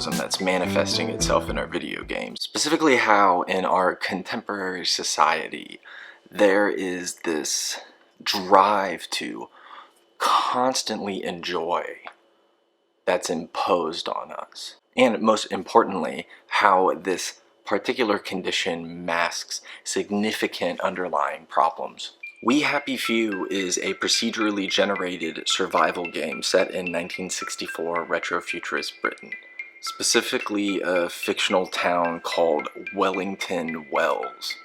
capitalism that's manifesting itself in our video games. Specifically how in our contemporary society there is this drive to constantly enjoy that's imposed on us. And most importantly, how this particular condition masks significant underlying problems. We Happy Few is a procedurally generated survival game set in 1964 retrofuturist Britain, specifically a fictional town called Wellington, Wells.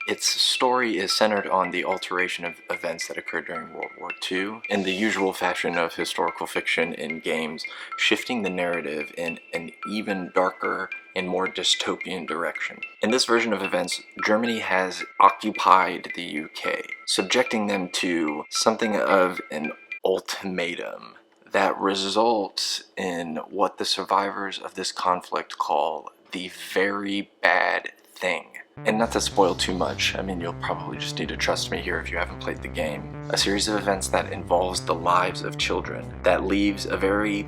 Its story is centered on the alteration of events that occurred during World War II, in the usual fashion of historical fiction in games, shifting the narrative in an even darker and more dystopian direction. In this version of events, Germany has occupied the UK, subjecting them to something of an ultimatum that results in what the survivors of this conflict call the very bad thing. And not to spoil too much, I mean, you'll probably just need to trust me here if you haven't played the game. A series of events that involves the lives of children, that leaves a very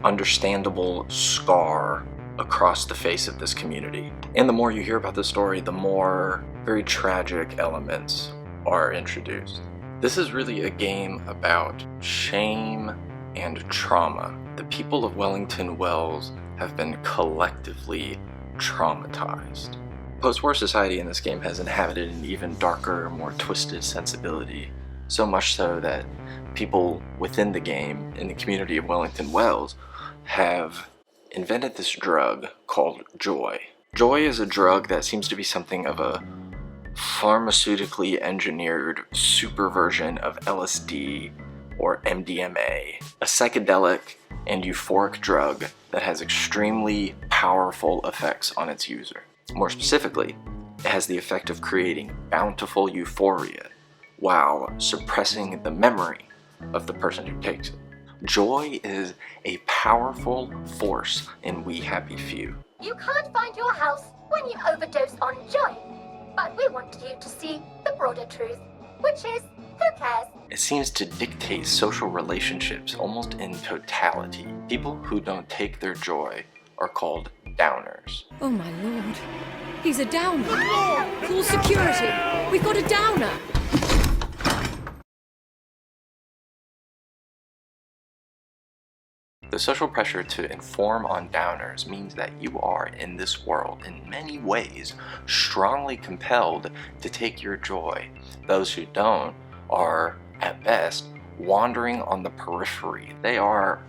understandable scar across the face of this community. And the more you hear about the story, the more very tragic elements are introduced. This is really a game about shame and trauma. The people of Wellington Wells have been collectively traumatized. Post-war society in this game has inhabited an even darker, more twisted sensibility, so much so that people within the game, in the community of Wellington Wells, have invented this drug called joy. Joy is a drug that seems to be something of a pharmaceutically engineered super version of LSD or MDMA, a psychedelic and euphoric drug that has extremely powerful effects on its user. More specifically, it has the effect of creating bountiful euphoria while suppressing the memory of the person who takes it. Joy is a powerful force in We Happy Few. You can't find your house when you overdose on joy, but we want you to see the broader truth, which is, who cares? It seems to dictate social relationships almost in totality. People who don't take their joy are called downers. Oh my lord. He's a downer. Call security. We've got a downer. The social pressure to inform on downers means that you are, in this world, in many ways, strongly compelled to take your joy. Those who don't are, at best, wandering on the periphery. They are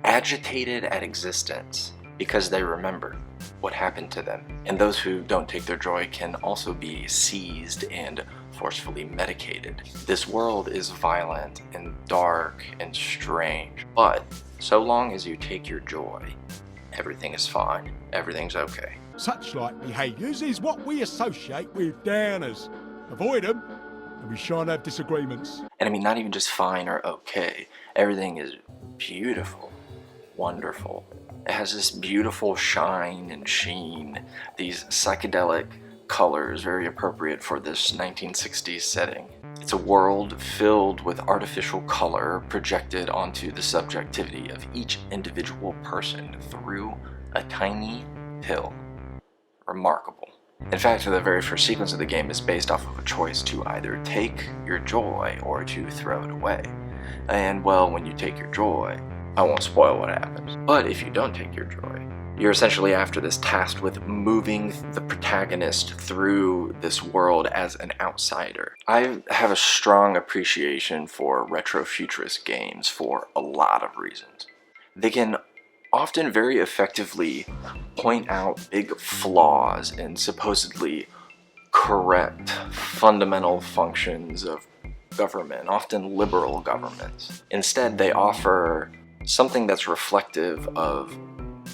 agitated at existence because they remember what happened to them. And those who don't take their joy can also be seized and forcefully medicated. This world is violent and dark and strange, but so long as you take your joy, everything is fine, everything's okay. Such like behaviours is what we associate with downers. Avoid them, and we shan't have disagreements. And I mean, not even just fine or okay, everything is beautiful, wonderful. It has this beautiful shine and sheen, these psychedelic colors very appropriate for this 1960s setting. It's a world filled with artificial color projected onto the subjectivity of each individual person through a tiny pill. Remarkable. In fact, the very first sequence of the game is based off of a choice to either take your joy or to throw it away. And well, when you take your joy, I won't spoil what happens. But if you don't take your joy, you're essentially after this tasked with moving the protagonist through this world as an outsider. I have a strong appreciation for retrofuturist games for a lot of reasons. They can often very effectively point out big flaws in supposedly correct fundamental functions of government, often liberal governments. Instead, they offer something that's reflective of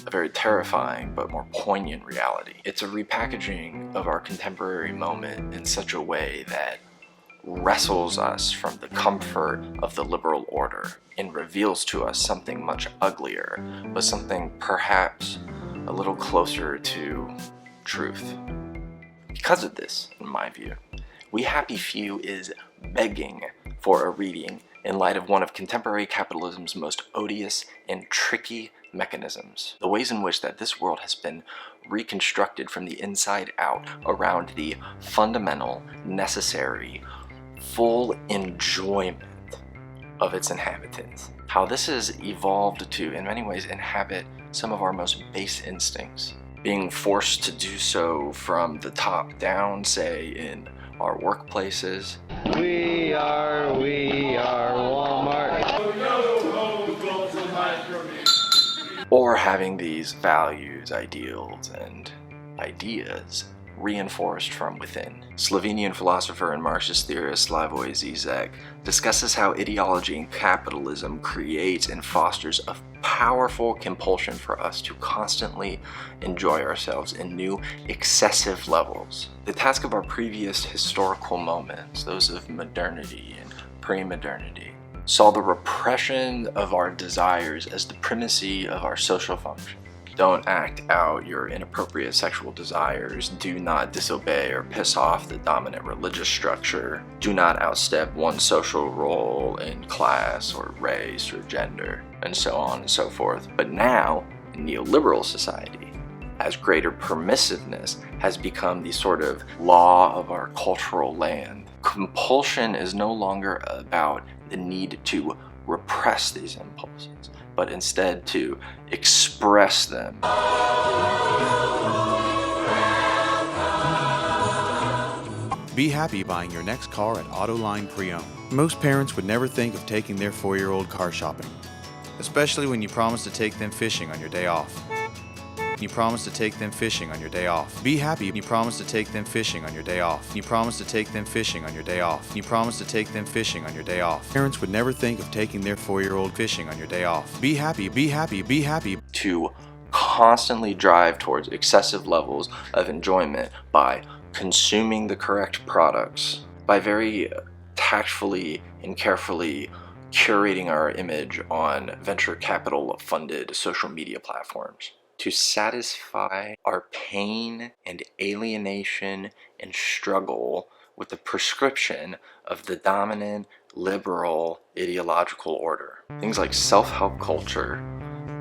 a very terrifying but more poignant reality. It's a repackaging of our contemporary moment in such a way that wrestles us from the comfort of the liberal order and reveals to us something much uglier, but something perhaps a little closer to truth. Because of this, in my view, We Happy Few is begging for a reading in light of one of contemporary capitalism's most odious and tricky mechanisms. The ways in which that this world has been reconstructed from the inside out around the fundamental, necessary, full enjoyment of its inhabitants. How this has evolved to, in many ways, inhabit some of our most base instincts. Being forced to do so from the top down, say in our workplaces. We are Walmart. Or having these values, ideals, and ideas reinforced from within. Slovenian philosopher and Marxist theorist Slavoj Žižek discusses how ideology and capitalism creates and fosters a powerful compulsion for us to constantly enjoy ourselves in new, excessive levels. The task of our previous historical moments, those of modernity and pre-modernity, saw the repression of our desires as the primacy of our social function. Don't act out your inappropriate sexual desires. Do not disobey or piss off the dominant religious structure. Do not outstep one social role in class or race or gender, and so on and so forth. But now, in neoliberal society, as greater permissiveness has become the sort of law of our cultural land, compulsion is no longer about the need to repress these impulses, but instead to express them. Be happy buying your next car at Autoline Pre-Owned. Most parents would never think of taking their 4-year-old car shopping, especially when you promise to take them fishing on your day off. You promise to take them fishing on your day off. Be happy. You promise to take them fishing on your day off. You promise to take them fishing on your day off. You promise to take them fishing on your day off. Parents would never think of taking their 4-year-old fishing on your day off. Be happy. Be happy. Be happy. To constantly drive towards excessive levels of enjoyment by consuming the correct products, by very tactfully and carefully curating our image on venture capital funded social media platforms, to satisfy our pain and alienation and struggle with the prescription of the dominant liberal ideological order. Things like self-help culture,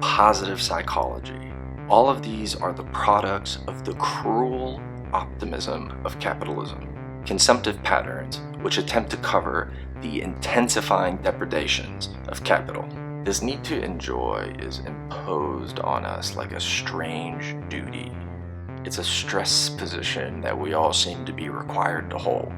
positive psychology, all of these are the products of the cruel optimism of capitalism. Consumptive patterns which attempt to cover the intensifying depredations of capital. This need to enjoy is imposed on us like a strange duty. It's a stress position that we all seem to be required to hold.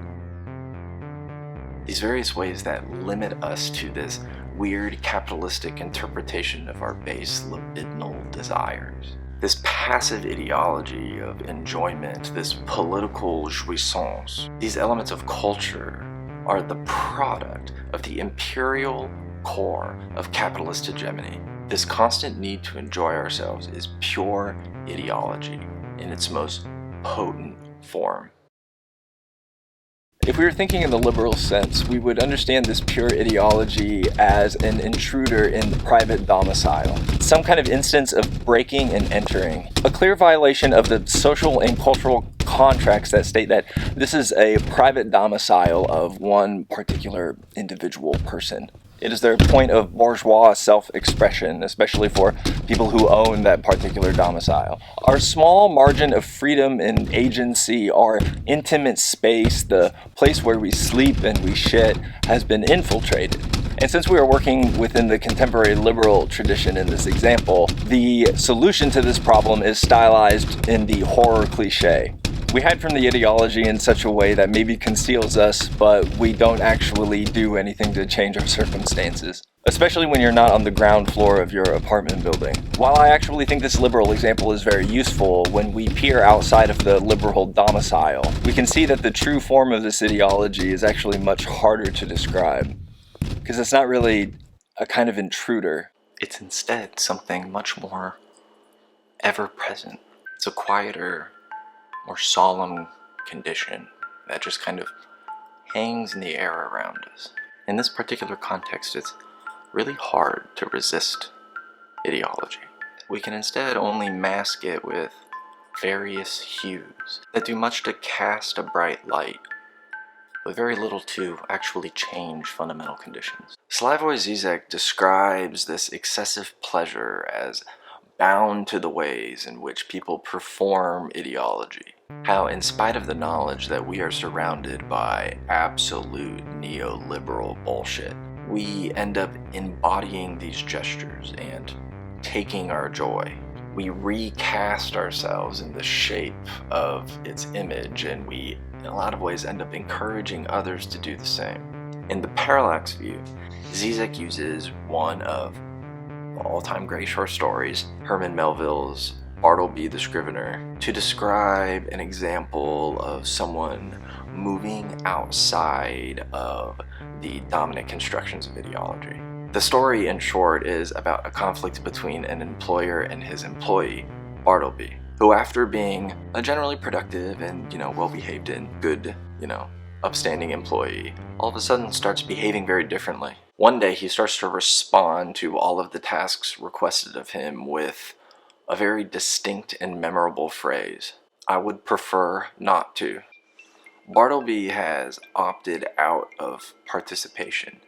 These various ways that limit us to this weird capitalistic interpretation of our base libidinal desires. This passive ideology of enjoyment, this political jouissance, these elements of culture are the product of the imperial core of capitalist hegemony. This constant need to enjoy ourselves is pure ideology in its most potent form. If we were thinking in the liberal sense, we would understand this pure ideology as an intruder in the private domicile. Some kind of instance of breaking and entering. A clear violation of the social and cultural contracts that state that this is a private domicile of one particular individual person. It is their point of bourgeois self-expression, especially for people who own that particular domicile. Our small margin of freedom and agency, our intimate space, the place where we sleep and we shit, has been infiltrated. And since we are working within the contemporary liberal tradition in this example, the solution to this problem is stylized in the horror cliche. We hide from the ideology in such a way that maybe conceals us, but we don't actually do anything to change our circumstances. Especially when you're not on the ground floor of your apartment building. While I actually think this liberal example is very useful, when we peer outside of the liberal domicile, we can see that the true form of this ideology is actually much harder to describe. Because it's not really a kind of intruder. It's instead something much more ever-present. It's a quieter, more solemn condition that just kind of hangs in the air around us. In this particular context, it's really hard to resist ideology. We can instead only mask it with various hues that do much to cast a bright light with very little to actually change fundamental conditions. Slavoj Žižek describes this excessive pleasure as bound to the ways in which people perform ideology. How, in spite of the knowledge that we are surrounded by absolute neoliberal bullshit, we end up embodying these gestures and taking our joy. We recast ourselves in the shape of its image, and we, in a lot of ways, end up encouraging others to do the same. In the parallax view, Žižek uses one of the all-time great short stories, Herman Melville's Bartleby the Scrivener, to describe an example of someone moving outside of the dominant constructions of ideology. The story, in short, is about a conflict between an employer and his employee, Bartleby, who, after being a generally productive and, well-behaved and good, upstanding employee, all of a sudden starts behaving very differently. One day he starts to respond to all of the tasks requested of him with a very distinct and memorable phrase: "I would prefer not to." Bartleby has opted out of participation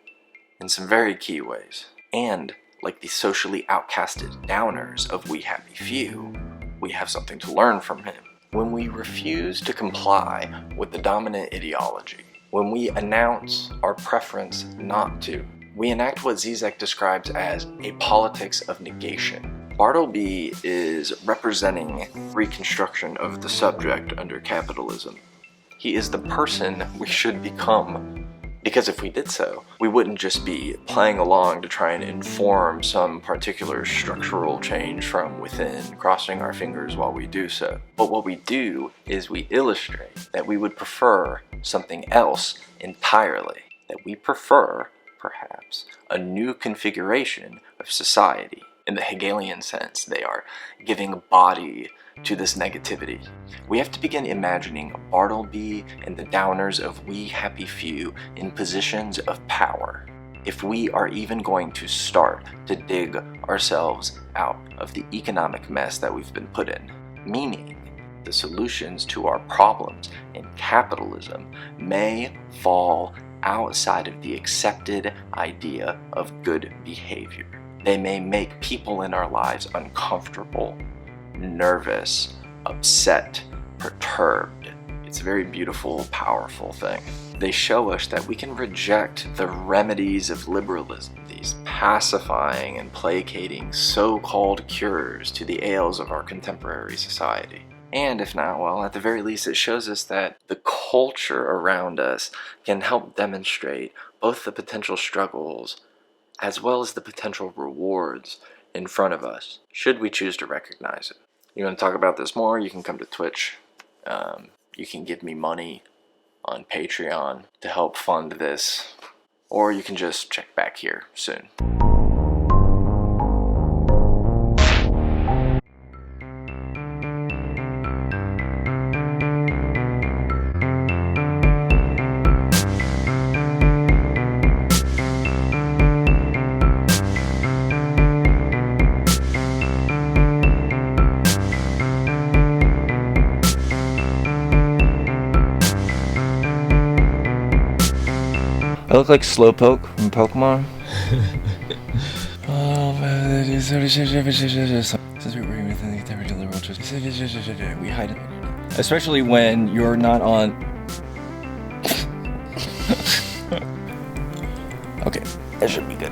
in some very key ways. And, like the socially outcasted downers of We Happy Few, we have something to learn from him. When we refuse to comply with the dominant ideology, when we announce our preference not to, we enact what Žižek describes as a politics of negation. Bartleby is representing reconstruction of the subject under capitalism. He is the person we should become, because if we did so, we wouldn't just be playing along to try and inform some particular structural change from within, crossing our fingers while we do so. But what we do is we illustrate that we would prefer something else entirely, that we prefer, perhaps, a new configuration of society. In the Hegelian sense, they are giving body to this negativity. We have to begin imagining Bartleby and the downers of We Happy Few in positions of power, if we are even going to start to dig ourselves out of the economic mess that we've been put in. Meaning, the solutions to our problems in capitalism may fall outside of the accepted idea of good behavior. They may make people in our lives uncomfortable, nervous, upset, perturbed. It's a very beautiful, powerful thing. They show us that we can reject the remedies of liberalism, these pacifying and placating so-called cures to the ails of our contemporary society. And if not, well, at the very least it shows us that the culture around us can help demonstrate both the potential struggles as well as the potential rewards in front of us, should we choose to recognize it. You want to talk about this more? You can come to Twitch. You can give me money on Patreon to help fund this, or you can just check back here soon. I look like Slowpoke from Pokemon. We hide it. Especially when you're not on. Okay, that should be good.